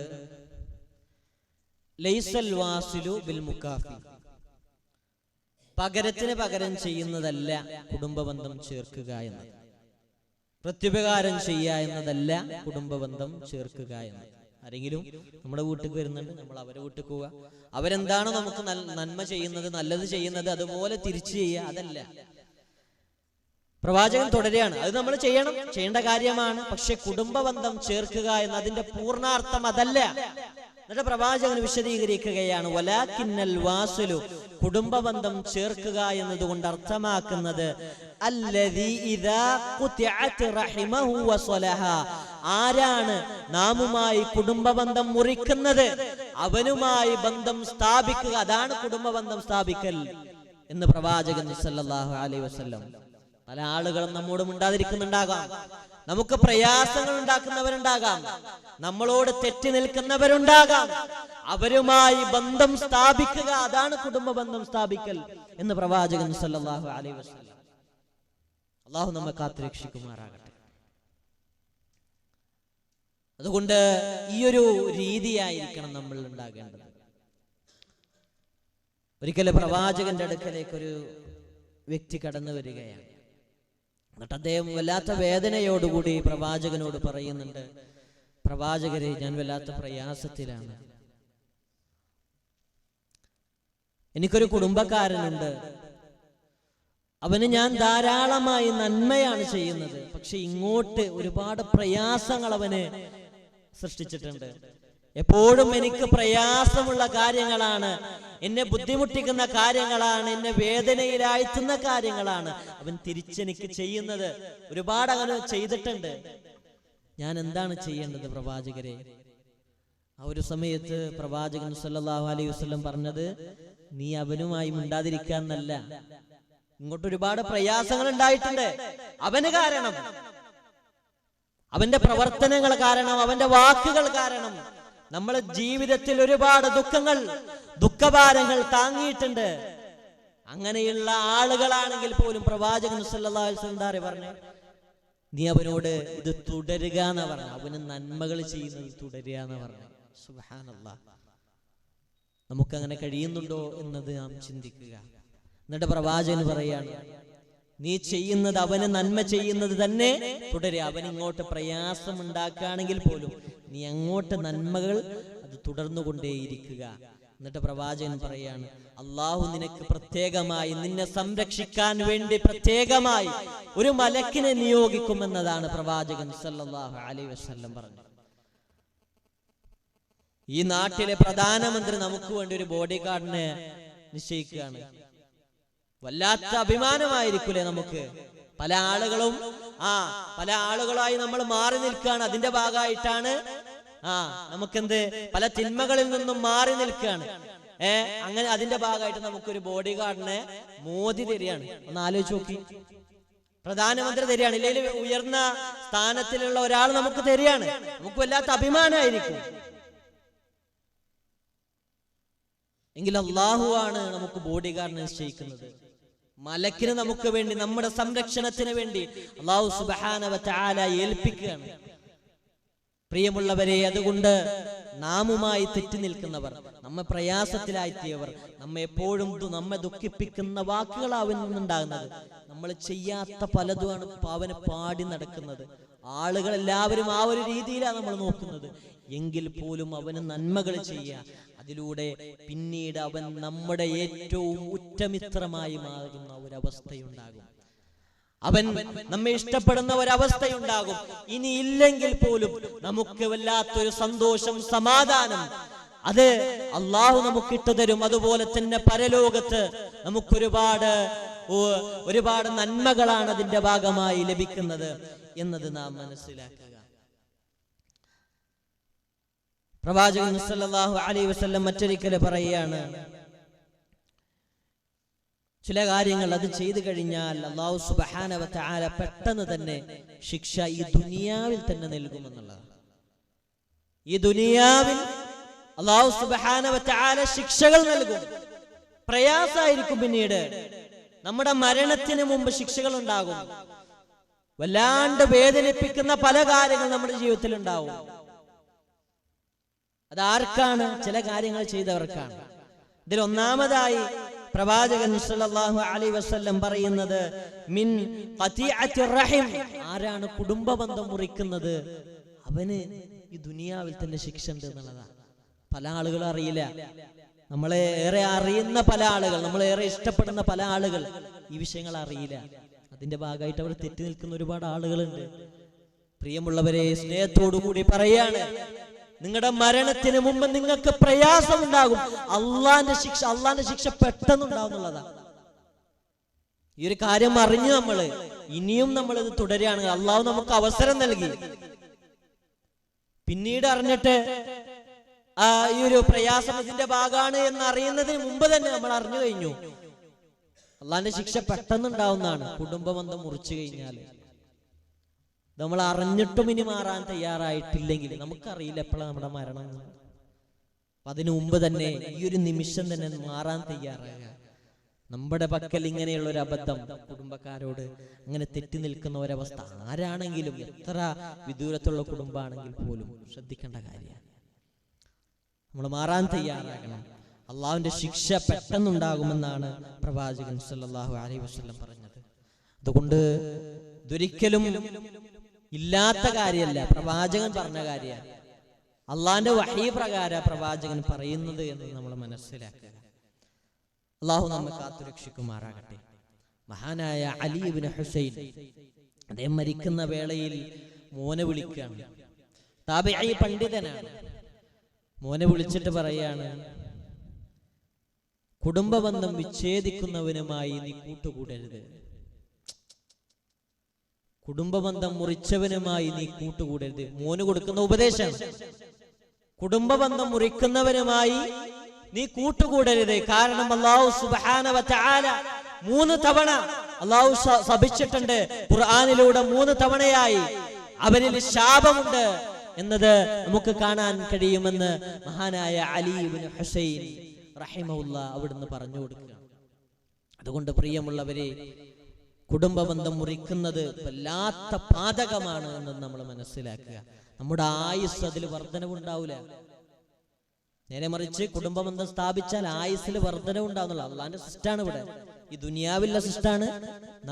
ലൈസൽ വാസിലു ബിൽ മുകാഫി, പകരത്തിന് പകരം ചെയ്യുന്നതല്ല കുടുംബബന്ധം ചേർക്കുക എന്നത്. പ്രത്യുപകാരം ചെയ്യുക എന്നതല്ല കുടുംബബന്ധം ചേർക്കുക എന്നത്. ആരെങ്കിലും നമ്മുടെ വീട്ടിൽ വരുന്നുണ്ട്, നമ്മൾ അവരെ വീട്ടിൽ പോവുക, അവരെന്താണോ നമുക്ക് നന്മ ചെയ്യുന്നത്, നല്ലത് ചെയ്യുന്നത് അതുപോലെ തിരിച്ചു ചെയ്യുക, അതല്ല. പ്രവാചകൻ തുടരുകയാണ്, അത് നമ്മൾ ചെയ്യേണ്ട കാര്യമാണ്. പക്ഷെ കുടുംബബന്ധം ചേർക്കുക എന്നതിന്റെ പൂർണ്ണാർത്ഥം അതല്ല. എന്നിട്ട് പ്രവാചകൻ വിശദീകരിക്കുകയാണ്, വലാകിന്നൽ വാസിലു, കുടുംബബന്ധം ചേർക്കുക എന്നതുകൊണ്ട് അർത്ഥമാക്കുന്നത് അല്ലദീ ഇദാ ഖുതിഅത് റഹിമഹു വസലഹ, ആരാണ് നാമുമായി കുടുംബബന്ധം മുറിക്കുന്നത് അവനുമായി ബന്ധം സ്ഥാപിക്കുക, അതാണ് കുടുംബബന്ധം സ്ഥാപിക്കൽ എന്ന് പ്രവാചകൻ സല്ലല്ലാഹു അലൈഹി വസല്ലം. പല ആളുകളും നമ്മോട് മിണ്ടാതിരിക്കുന്നുണ്ടാകാം, നമുക്ക് പ്രയാസങ്ങൾ ഉണ്ടാക്കുന്നവരുണ്ടാകാം, നമ്മളോട് തെറ്റി നിൽക്കുന്നവരുണ്ടാകാം. അവരുമായി ബന്ധം സ്ഥാപിക്കുക, അതാണ് കുടുംബ ബന്ധം സ്ഥാപിക്കൽ എന്ന് പ്രവാചകൻ സല്ലല്ലാഹു അലൈഹി വസല്ലം. അല്ലാഹു നമ്മെ കാത്തുരക്ഷിക്കുമാറാകട്ടെ. അതുകൊണ്ട് ഈ ഒരു രീതിയായിരിക്കണം നമ്മൾ ഉണ്ടാകേണ്ടത്. ഒരിക്കലും പ്രവാചകന്റെ അടുക്കലേക്ക് ഒരു വ്യക്തി കടന്നു വരികയാണ്. എന്നിട്ട് അദ്ദേഹം വല്ലാത്ത വേദനയോടുകൂടി പ്രവാചകനോട് പറയുന്നുണ്ട്, പ്രവാചകരെ, ഞാൻ വല്ലാത്ത പ്രയാസത്തിലാണ്. എനിക്കൊരു കുടുംബക്കാരനുണ്ട്, അവന് ഞാൻ ധാരാളമായി നന്മയാണ് ചെയ്യുന്നത്, പക്ഷെ ഇങ്ങോട്ട് ഒരുപാട് പ്രയാസങ്ങൾ അവന് സൃഷ്ടിച്ചിട്ടുണ്ട്. എപ്പോഴും എനിക്ക് പ്രയാസമുള്ള കാര്യങ്ങളാണ്, എന്നെ ബുദ്ധിമുട്ടിക്കുന്ന കാര്യങ്ങളാണ്, എന്നെ വേദനയിലാഴ്ത്തുന്ന കാര്യങ്ങളാണ് അവൻ തിരിച്ചെനിക്ക് ചെയ്യുന്നത്. ഒരുപാട് അങ്ങനെ ചെയ്തിട്ടുണ്ട്. ഞാൻ എന്താണ് ചെയ്യേണ്ടത് പ്രവാചകരെ? ആ ഒരു സമയത്ത് പ്രവാചകൻ സല്ലല്ലാഹു അലൈഹി വസല്ലം പറഞ്ഞത്, നീ അവനുമായി മിണ്ടാതിരിക്കാന്നല്ല, ഇങ്ങോട്ട് ഒരുപാട് പ്രയാസങ്ങൾ ഉണ്ടായിട്ടുണ്ട്. അവന് കാരണം, അവന്റെ പ്രവർത്തനങ്ങൾ കാരണം, അവന്റെ വാക്കുകൾ കാരണം നമ്മളെ ജീവിതത്തിൽ ഒരുപാട് ദുഃഖഭാരങ്ങൾ താങ്ങിയിട്ടുണ്ട്. അങ്ങനെയുള്ള ആളുകളാണെങ്കിൽ പോലും പ്രവാചകൻ സല്ലല്ലാഹു അലൈഹി വസല്ലം പറഞ്ഞു, നീ അവനോട് ഇത് തുടരുക എന്ന് പറഞ്ഞു, അവന് നന്മകൾ ചെയ്യുന്നത് തുടരുക എന്ന് പറഞ്ഞു. സുബ്ഹാനല്ലാഹ്, നമുക്കങ്ങനെ കഴിയുന്നുണ്ടോ എന്നത് നാം ചിന്തിക്കുക. എന്നിട്ട് പ്രവാചകൻ പറയാണ്, നീ ചെയ്യുന്നത്, അവന് നന്മ ചെയ്യുന്നത് തന്നെ തുടരുക. അവൻ ഇങ്ങോട്ട് പ്രയാസം ഉണ്ടാക്കുകയാണെങ്കിൽ പോലും നീ അങ്ങോട്ട് നന്മകൾ അത് തുടർന്നുകൊണ്ടേയിരിക്കുക. എന്നിട്ട് പ്രവാചകൻ പറയാണ്, അള്ളാഹു നിനക്ക് പ്രത്യേകമായി, നിന്നെ സംരക്ഷിക്കാൻ വേണ്ടി പ്രത്യേകമായി ഒരു മലക്കിനെ നിയോഗിക്കുമെന്നതാണ് പ്രവാചകൻ സല്ലല്ലാഹു അലൈഹി വസല്ലം പറഞ്ഞത്. ഈ നാട്ടിലെ പ്രധാനമന്ത്രി നമുക്ക് വേണ്ടി ഒരു ബോഡി ഗാർഡിനെ നിശ്ചയിക്കുകയാണ്. വല്ലാത്ത അഭിമാനമായിരിക്കൂലേ നമുക്ക്? പല ആളുകളായി നമ്മൾ മാറി നിൽക്കുകയാണ്. അതിന്റെ ഭാഗമായിട്ടാണ് നമുക്കെന്ത്, പല തിന്മകളിൽ നിന്നും മാറി നിൽക്കുകയാണ്. അങ്ങനെ അതിന്റെ ഭാഗമായിട്ട് നമുക്കൊരു ബോഡി ഗാർഡിനെ മോദി തരികയാണ്. ഒന്ന് ആലോചിച്ച് നോക്കി, പ്രധാനമന്ത്രി തരികയാണ്, ഇല്ലെങ്കിൽ ഉയർന്ന സ്ഥാനത്തിലുള്ള ഒരാൾ നമുക്ക് തരികയാണ്. നമുക്ക് വല്ലാത്ത അഭിമാനമായിരിക്കും. എങ്കിൽ അള്ളാഹു ആണ് നമുക്ക് ബോഡി ഗാർഡിനെ നിശ്ചയിക്കുന്നത്. മലക്കിന് നമുക്ക് വേണ്ടി, നമ്മുടെ സംരക്ഷണത്തിന് വേണ്ടി അല്ലാഹു സുബ്ഹാനഹു വ തആല ഏൽപ്പിക്കുകയാണ്. പ്രിയമുള്ളവരെ, അതുകൊണ്ട് നാമുമായി തെറ്റി നിൽക്കുന്നവർ, നമ്മെ പ്രയാസത്തിലായെത്തിയവർ, നമ്മെ എപ്പോഴും നമ്മെ ദുഃഖിപ്പിക്കുന്ന വാക്കുകളാവുന്നുണ്ടാകുന്നത്, നമ്മൾ ചെയ്യാത്ത പലതുമാണ് അവന് പാടി നടക്കുന്നത്. ആളുകളെല്ലാവരും ആ ഒരു രീതിയിലാണ് നമ്മൾ നോക്കുന്നത്. എങ്കിൽ പോലും അവന് നന്മകൾ ചെയ്യുക, അതിലൂടെ പിന്നീട് അവൻ നമ്മുടെ ഏറ്റവും ഉറ്റമിത്രമായി മാറുന്ന ഒരവസ്ഥയുണ്ടാകും. അവൻ നമ്മെ ഇഷ്ടപ്പെടുന്ന ഒരവസ്ഥയുണ്ടാകും. ഇനി ഇല്ലെങ്കിൽ പോലും നമുക്ക് വല്ലാത്തൊരു സന്തോഷം, സമാധാനം അത് അള്ളാഹു നമുക്ക് ഇട്ടുതരും. അതുപോലെ തന്നെ പരലോകത്ത് ഒരുപാട് നന്മകളാണ് അതിന്റെ ഭാഗമായി ലഭിക്കുന്നത് എന്നത് നാം മനസ്സിലാക്കുക. പ്രവാചകൻ സല്ലല്ലാഹു അലൈഹി വസല്ലം മറ്റൊരിക്കൽ പറയുകയാണ്, ചില കാര്യങ്ങൾ അത് ചെയ്തു കഴിഞ്ഞാൽ അല്ലാഹു സുബ്ഹാനഹു വ തആല പെട്ടെന്ന് തന്നെ ശിക്ഷ ഈ ദുനിയാവിൽ തന്നെ നൽകുമെന്നുള്ളതാണ്. ഈ ദുനിയാവിൽ അല്ലാഹു സുബ്ഹാനഹു വ തആല ശിക്ഷകൾ നൽകും. പ്രയാസമായിരിക്കും. പിന്നീട് നമ്മുടെ മരണത്തിന് മുമ്പ് ശിക്ഷകൾ ഉണ്ടാകും. വല്ലാണ്ട് വേദനിപ്പിക്കുന്ന പല കാര്യങ്ങൾ നമ്മുടെ ജീവിതത്തിൽ ഉണ്ടാവും. അതാർക്കാണ്? ചില കാര്യങ്ങൾ ചെയ്തവർക്കാണ്. ഇതിൽ ഒന്നാമതായി പ്രവാചകൻ സല്ലല്ലാഹു അലൈഹി വസല്ലം പറയുന്നത്, മിൻ ഖതിഅത്തിർ റഹിം, ആരാണ് കുടുംബ ബന്ധം മുറിക്കുന്നത് അവന് ഈ ദുനിയാവിൽ തന്നെ ശിക്ഷ ഉണ്ട് എന്നുള്ളതാണ്. പല ആളുകളും അറിയില്ല. നമ്മളെ ഏറെ അറിയുന്ന പല ആളുകൾ, നമ്മളേറെ ഇഷ്ടപ്പെടുന്ന പല ആളുകൾ ഈ വിഷയങ്ങൾ അറിയില്ല. അതിന്റെ ഭാഗമായിട്ട് അവർ തെറ്റി നിൽക്കുന്ന ഒരുപാട് ആളുകളുണ്ട്. പ്രിയമുള്ളവരെ, സ്നേഹത്തോടു കൂടി പറയാണ്, നിങ്ങളുടെ മരണത്തിന് മുമ്പ് നിങ്ങൾക്ക് പ്രയാസം ഉണ്ടാകും. അള്ളാന്റെ ശിക്ഷ പെട്ടെന്നുണ്ടാവുന്നുള്ളതാണ്. ഈ ഒരു കാര്യം അറിഞ്ഞു ഇനിയും നമ്മൾ ഇത് തുടരുകയാണെങ്കിൽ അള്ളാഹു നമുക്ക് അവസരം നൽകി. പിന്നീട് അറിഞ്ഞിട്ട് ഈ ഒരു പ്രയാസം ഇതിന്റെ ഭാഗമാണ് എന്ന് അറിയുന്നതിന് മുമ്പ് തന്നെ നമ്മൾ അറിഞ്ഞു കഴിഞ്ഞു. അള്ളാന്റെ ശിക്ഷ പെട്ടെന്നുണ്ടാവുന്നതാണ് കുടുംബബന്ധം മുറിച്ചു കഴിഞ്ഞാൽ. നമ്മൾ അറിഞ്ഞിട്ടും ഇനി മാറാൻ തയ്യാറായിട്ടില്ലെങ്കിൽ നമുക്കറിയില്ല എപ്പോഴാണ് നമ്മുടെ മരണം. അപ്പൊ അതിനു മുമ്പ് തന്നെ ഈ ഒരു നിമിഷം തന്നെ മാറാൻ തയ്യാറാകുക. നമ്മുടെ പക്കൽ ഇങ്ങനെയുള്ള ഒരു അബദ്ധം കുടുംബക്കാരോട് അങ്ങനെ തെറ്റി നിൽക്കുന്ന ഒരവസ്ഥ ആരാണെങ്കിലും, എത്ര വിദൂരത്തുള്ള കുടുംബമാണെങ്കിൽ പോലും ശ്രദ്ധിക്കേണ്ട കാര്യമാണ്. നമ്മൾ മാറാൻ തയ്യാറാകണം. അള്ളാഹുവിന്റെ ശിക്ഷ പെട്ടെന്നുണ്ടാകുമെന്നാണ് പ്രവാചകൻ സല്ലല്ലാഹു അലൈഹി വസല്ലം പറഞ്ഞത്. അതുകൊണ്ട് ഇതൊരിക്കലും ഇല്ലാത്ത കാര്യമല്ല, പ്രവാചകൻ പറഞ്ഞ കാര്യമാണ്. അള്ളാഹിന്റെ വഹീ പ്രകാരം പ്രവാചകൻ പറയുന്നത് എന്ന് നമ്മൾ മനസ്സിലാക്കുക. അള്ളാഹു നമ്മെ കാത്തുരക്ഷിക്കുമാറാകട്ടെ. മഹാനായ അലി ഇബ്നു ഹുസൈൻ അദ്ദേഹം മരിക്കുന്ന വേളയിൽ മോനെ വിളിക്കുകയാണ്. താബിഈ പണ്ഡിതനാണ്. മോനെ വിളിച്ചിട്ട് പറയാണ്, കുടുംബബന്ധം വിച്ഛേദിക്കുന്നവനുമായി നീ കൂട്ടുകൂടരുത്. കുടുംബബന്ധം മുറിച്ചവനുമായി നീ കൂട്ടുകൂടരുത്. മോന് കൊടുക്കുന്ന ഉപദേശം, കുടുംബബന്ധം മുറിക്കുന്നവനുമായി നീ കൂട്ടുകൂടരുത്. കാരണം അല്ലാഹു സുബ്ഹാനഹു വ തആല 3 തവണ അല്ലാഹു ശപിച്ചിട്ടുണ്ട്. ഖുർആനിലൂടെ 3 തവണയായി അവരിൽ ശാപമുണ്ട് എന്നത് നമുക്ക് കാണാൻ കഴിയുമെന്ന് മഹാനായ അലി ഇബ്നു ഹുസൈൻ റഹിമഹുല്ലാഹ് അവിടുന്ന് പറഞ്ഞു കൊടുക്കുക. അതുകൊണ്ട് പ്രിയമുള്ളവരെ, കുടുംബബന്ധം മുറിക്കുന്നത് വല്ലാത്ത പാതകമാണ് എന്ന് നമ്മൾ മനസ്സിലാക്കുക. നമ്മുടെ ആയുസ് അതിൽ വർധനവുണ്ടാവില്ല. നേരെ മറിച്ച് കുടുംബബന്ധം സ്ഥാപിച്ചാൽ ആയുസ്സിൽ വർധനവുണ്ടാവുന്നുള്ള അള്ളാന്റെ സിസ്റ്റാണ് ഇവിടെ. ഈ ദുനിയാവിലെ സിസ്റ്റാണ്.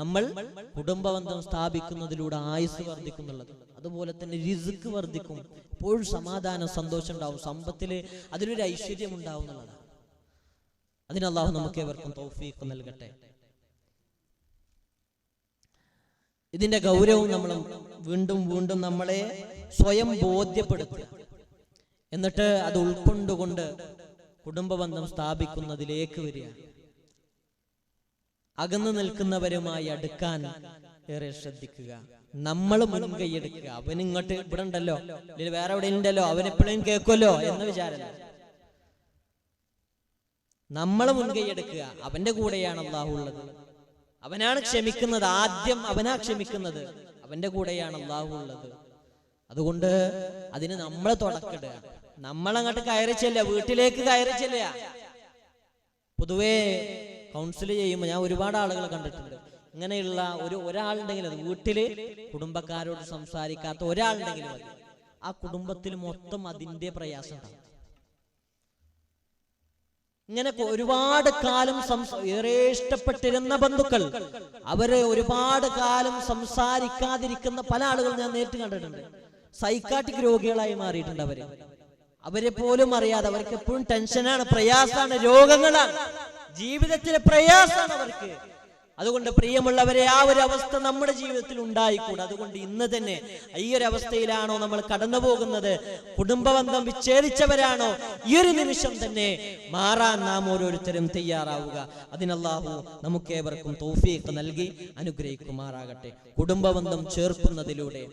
നമ്മൾ കുടുംബബന്ധം സ്ഥാപിക്കുന്നതിലൂടെ ആയുസ് വർദ്ധിക്കുന്നുള്ളത്. അതുപോലെ തന്നെ റിസ്ക് വർദ്ധിക്കും. എപ്പോഴും സമാധാനം, സന്തോഷം ഉണ്ടാവും. സമ്പത്തില് അതിനൊരു ഐശ്വര്യം ഉണ്ടാവുന്നുള്ളതാണ്. അതിന് അല്ലാഹു നമുക്ക് ഏവർക്കും തൗഫീഖ് നൽകട്ടെ. ഇതിന്റെ ഗൗരവം നമ്മൾ വീണ്ടും വീണ്ടും നമ്മളെ സ്വയം ബോധ്യപ്പെടുത്തുക. എന്നിട്ട് അത് ഉൾക്കൊണ്ടുകൊണ്ട് കുടുംബബന്ധം സ്ഥാപിക്കുന്നതിലേക്ക് വരിക. അകന്നു നിൽക്കുന്നവരുമായി അടുക്കാൻ ഏറെ ശ്രദ്ധിക്കുക. നമ്മൾ മുൻകൈയെടുക്കുക. അവനിങ്ങോട്ട് ഇവിടെ ഉണ്ടല്ലോ, അല്ലെങ്കിൽ വേറെ എവിടെ ഉണ്ടല്ലോ, അവനെപ്പോഴും കേൾക്കുമല്ലോ എന്ന വിചാരമല്ല. നമ്മൾ മുൻകൈയെടുക്കുക. അവന്റെ കൂടെയാണ് അല്ലാഹു ഉള്ളത്. അവനാണ് ക്ഷമിക്കുന്നത്. ആദ്യം അവനാ ക്ഷമിക്കുന്നത്. അവന്റെ കൂടെയാണ് അല്ലാഹു ഉള്ളത്. അതുകൊണ്ട് അതിന് നമ്മൾ തുടക്കിടുക. നമ്മളങ്ങോട്ട് കയറി ചെല്ലുക, വീട്ടിലേക്ക് കയറി ചെല്ലുക. പൊതുവേ കൗൺസിൽ ചെയ്യുമ്പോൾ ഞാൻ ഒരുപാട് ആളുകൾ കണ്ടിട്ടുണ്ട്. ഇങ്ങനെയുള്ള ഒരാളുണ്ടെങ്കിൽ, അത് വീട്ടില് കുടുംബക്കാരോട് സംസാരിക്കാത്ത ഒരാളുണ്ടെങ്കിലും മതി. ആ കുടുംബത്തിൽ മൊത്തം അതിന്റെ പ്രയാസം ഉണ്ടാവും. ഇങ്ങനെ ഒരുപാട് കാലം ഏറെ ഇഷ്ടപ്പെട്ടിരുന്ന ബന്ധുക്കൾ, അവര് ഒരുപാട് കാലം സംസാരിക്കാതിരിക്കുന്ന പല ആളുകൾ ഞാൻ നേരിട്ട് കണ്ടിട്ടുണ്ട്. സൈക്കാട്രിക് രോഗികളായി മാറിയിട്ടുണ്ട് അവരെ പോലും അറിയാതെ. അവർക്ക് എപ്പോഴും ടെൻഷനാണ്, പ്രയാസമാണ്, രോഗങ്ങളാണ്, ജീവിതത്തിലെ പ്രയാസമാണ് അവർക്ക്. അതുകൊണ്ട് പ്രിയമുള്ളവരെ, ആ ഒരു അവസ്ഥ നമ്മുടെ ജീവിതത്തിൽ ഉണ്ടായിക്കൂടാ. അതുകൊണ്ട് ഇന്ന് തന്നെ ഈ ഒരു അവസ്ഥയിലാണോ നമ്മൾ കടന്നു പോകുന്നത്, കുടുംബബന്ധം വിച്ഛേദിച്ചവരാണോ, ഈ ഒരു നിമിഷം തന്നെ മാറാൻ നാം ഓരോരുത്തരും തയ്യാറാവുക. അതിനല്ലാഹു നമുക്കേവർക്കും തൗഫീഖ് നൽകി അനുഗ്രഹിക്കുമാറാകട്ടെ. കുടുംബബന്ധം ചേർക്കുന്നതിലൂടെ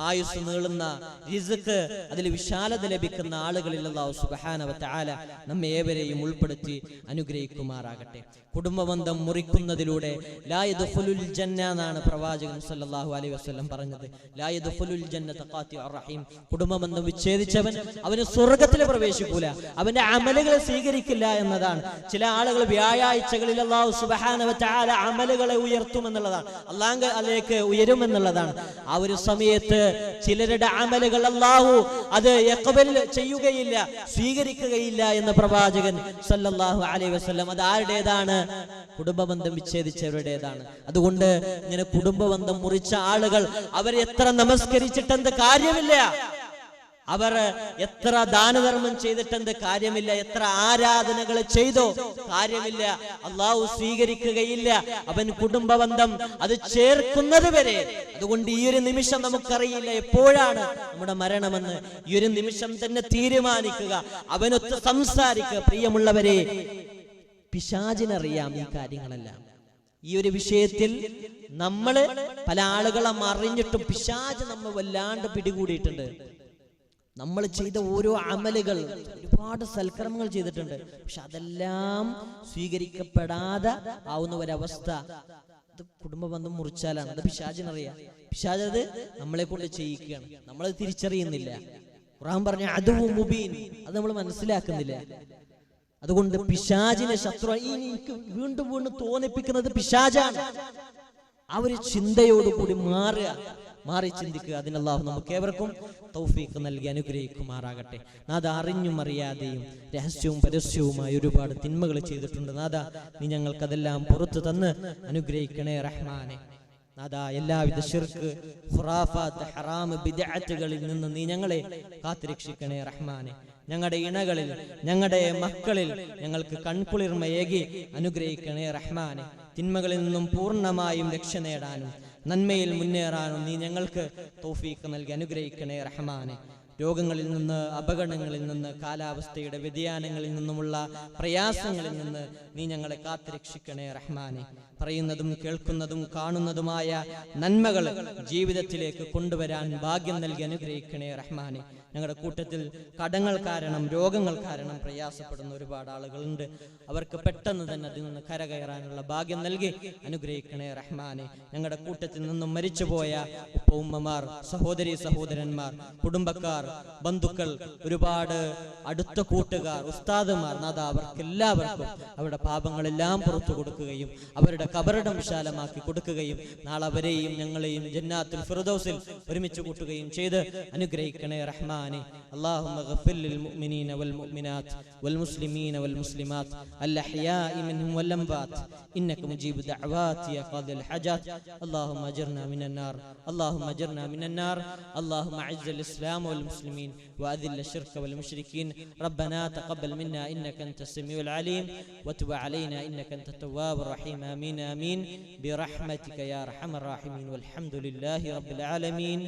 ആയുസ് നീളുന്ന, റിസ്ക് അതിൽ വിശാലത ലഭിക്കുന്ന ആളുകളിൽ അല്ലാഹു സുബ്ഹാനഹു വ തആല നമ്മെ ഏവരെയും ഉൾപ്പെടുത്തി അനുഗ്രഹിക്കുമാറാകട്ടെ. കുടുംബബന്ധം മുറിക്കുന്നതിലൂടെ ലാ യദ്ഖുലുൽ ജന്ന എന്നാണ് പ്രവാചകൻ സല്ലല്ലാഹു അലൈഹി വസല്ലം പറഞ്ഞത്. ലാ യദ്ഖുലുൽ ജന്നത ഖാതിഉർ റഹീം. കുടുംബബന്ധം വിച്ഛേദിച്ചവൻ അവന് സ്വർഗ്ഗത്തിൽ പ്രവേശിക്കൂല, അവന്റെ അമലുകളെ സ്വീകരിക്കില്ല എന്നതാണ്. ചില ആളുകൾ വ്യാഴാഴ്ചകളിൽ അല്ലാഹു സുബ്ഹാനഹു വ തആല അമലുകളെ ഉയർത്തുമെന്നുള്ളതാണ്, അല്ലാഹുവിലേക്ക് ഉയരുമെന്നുള്ളതാണ്. ആ ഒരു സമയത്ത് ചിലരുടെ അമലുകൾ അല്ലാഹു അത് യഖ്ബൽ ചെയ്യുകയില്ല, സ്വീകരിക്കുകയില്ല എന്ന് പ്രവാചകൻ സല്ലല്ലാഹു അലൈഹി വസല്ലം. അത് ആരുടേതാണ്? കുടുംബബന്ധം വിച്ഛേദിച്ചവരുടേതാണ്. അതുകൊണ്ട് ഇങ്ങനെ കുടുംബബന്ധം മുറിച്ച ആളുകൾ അവർ എത്ര നമസ്കരിച്ചിട്ടെന്ത് കാര്യമില്ല, അവർ എത്ര ദാനധർമ്മം ചെയ്തിട്ടെന്ത് കാര്യമില്ല, എത്ര ആരാധനകൾ ചെയ്തോ കാര്യമില്ല, അല്ലാഹു സ്വീകരിക്കുകയില്ല. അവൻ കുടുംബബന്ധം അത് ചേർക്കുന്നത് വരെ. അതുകൊണ്ട് ഈ ഒരു നിമിഷം നമുക്കറിയില്ല എപ്പോഴാണ് നമ്മുടെ മരണമെന്ന്. ഈ ഒരു നിമിഷം തന്നെ തീരുമാനിക്കുക, അവനൊത്ത് സംസാരിക്കുക. പ്രിയമുള്ളവരെ, പിശാചിനറിയാം ഈ കാര്യങ്ങളെല്ലാം. ഈ ഒരു വിഷയത്തിൽ നമ്മള് പല ആളുകളെ അറിഞ്ഞിട്ടും പിശാച് നമ്മെ വല്ലാണ്ട് പിടികൂടിയിട്ടുണ്ട്. നമ്മൾ ചെയ്ത ഓരോ അമലുകൾ, ഒരുപാട് സൽക്കർമ്മങ്ങൾ ചെയ്തിട്ടുണ്ട്, പക്ഷെ അതെല്ലാം സ്വീകരിക്കപ്പെടാതെ ആവുന്ന ഒരവസ്ഥ. അത് കുടുംബ ബന്ധം മുറിച്ചാലാണ്. അത് പിശാചിനറിയാം. പിശാച് അത് നമ്മളെ കൊണ്ട് ചെയ്യിക്കുകയാണ്, നമ്മളത് തിരിച്ചറിയുന്നില്ല. ഖുർആൻ പറഞ്ഞ അദുവ്വു മുബീൻ, അത് നമ്മൾ മനസ്സിലാക്കുന്നില്ല. അതുകൊണ്ട് പിശാചിനെ ശത്രു എനിക്ക് വീണ്ടും വീണ്ടും തോന്നിപ്പിക്കുന്നത് പിശാചാണ്. ആ ഒരു ചിന്തയോടുകൂടി മാറി ചിന്തിക്കുക. അതിന് അല്ലാഹു നമുക്ക് ഏവർക്കും തൗഫീഖ് നൽകി അനുഗ്രഹിക്കുമാറാകട്ടെ. നാഥ, അറിഞ്ഞും അറിയാതെയും രഹസ്യവും പരസ്യവുമായി ഒരുപാട് തിന്മകൾ ചെയ്തിട്ടുണ്ട്. നാഥ, നീ ഞങ്ങൾക്കതെല്ലാം പുറത്തു തന്ന് അനുഗ്രഹിക്കണേ റഹ്മാനെ. നാഥ, എല്ലാവിധ ശിർക്ക്, ഖുറാഫാത്ത്, ഹറാം, ബിദ്അത്തുകളിൽ നിന്ന് നീ ഞങ്ങളെ കാത്തുരക്ഷിക്കണേ റഹ്മാനെ. ഞങ്ങളുടെ ഇണകളിൽ, ഞങ്ങളുടെ മക്കളിൽ ഞങ്ങൾക്ക് കൺകുളിർമയേകി അനുഗ്രഹിക്കണേ റഹ്മാനെ. തിന്മകളിൽ നിന്നും പൂർണ്ണമായും രക്ഷ നേടാനും നന്മയിൽ മുന്നേറാനും നീ ഞങ്ങൾക്ക് തൗഫീഖ് നൽകി അനുഗ്രഹിക്കണേ റഹ്മാനെ. രോഗങ്ങളിൽ നിന്ന്, അപകടങ്ങളിൽ നിന്ന്, കാലാവസ്ഥയുടെ വ്യതിയാനങ്ങളിൽ നിന്നുമുള്ള പ്രയാസങ്ങളിൽ നിന്ന് നീ ഞങ്ങളെ കാത്തുരക്ഷിക്കണേ റഹ്മാനെ. പറയുന്നതും കേൾക്കുന്നതും കാണുന്നതുമായ നന്മകൾ ജീവിതത്തിലേക്ക് കൊണ്ടുവരാൻ ഭാഗ്യം നൽകി അനുഗ്രഹിക്കണേ റഹ്മാനെ. ഞങ്ങളുടെ കൂട്ടത്തിൽ കടങ്ങൾ കാരണം, രോഗങ്ങൾ കാരണം പ്രയാസപ്പെടുന്ന ഒരുപാട് ആളുകളുണ്ട്. അവർക്ക് പെട്ടെന്ന് തന്നെ അതിൽ നിന്ന് കരകയറാനുള്ള ഭാഗ്യം നൽകി അനുഗ്രഹിക്കണേ റഹ്മാനെ. ഞങ്ങളുടെ കൂട്ടത്തിൽ നിന്നും മരിച്ചുപോയ ഉപ്പ ഉമ്മമാർ, സഹോദരി സഹോദരന്മാർ, കുടുംബക്കാർ, ബന്ധുക്കൾ, ഒരുപാട് അടുത്ത കൂട്ടുകാർ, ഉസ്താദുമാർ, നാഥ, അവർക്കെല്ലാവർക്കും അവരുടെ പാപങ്ങളെല്ലാം പുറത്തു കൊടുക്കുകയും അവരുടെ ഖബറിടം വിശാലമാക്കി കൊടുക്കുകയും നാളെ അവരെയും ഞങ്ങളെയും ജന്നാത്തുൽ ഫിർദൗസിൽ ഒരുമിച്ച് കൂട്ടുകയും ചെയ്ത് അനുഗ്രഹിക്കണേ റഹ്മാനെ. اللهم اغفر للمؤمنين والمؤمنات والمسلمين والمسلمات الأحياء منهم والأموات إنك مجيب دعوات يا قاضي الحاجات. اللهم أجرنا من النار، اللهم أجرنا من النار. اللهم أعز الإسلام والمسلمين وأذل الشرك والمشركين. ربنا تقبل منا إنك أنت السميع العليم وتب علينا إنك أنت التواب الرحيم. آمين آمين برحمتك يا أرحم الراحمين. والحمد لله رب العالمين.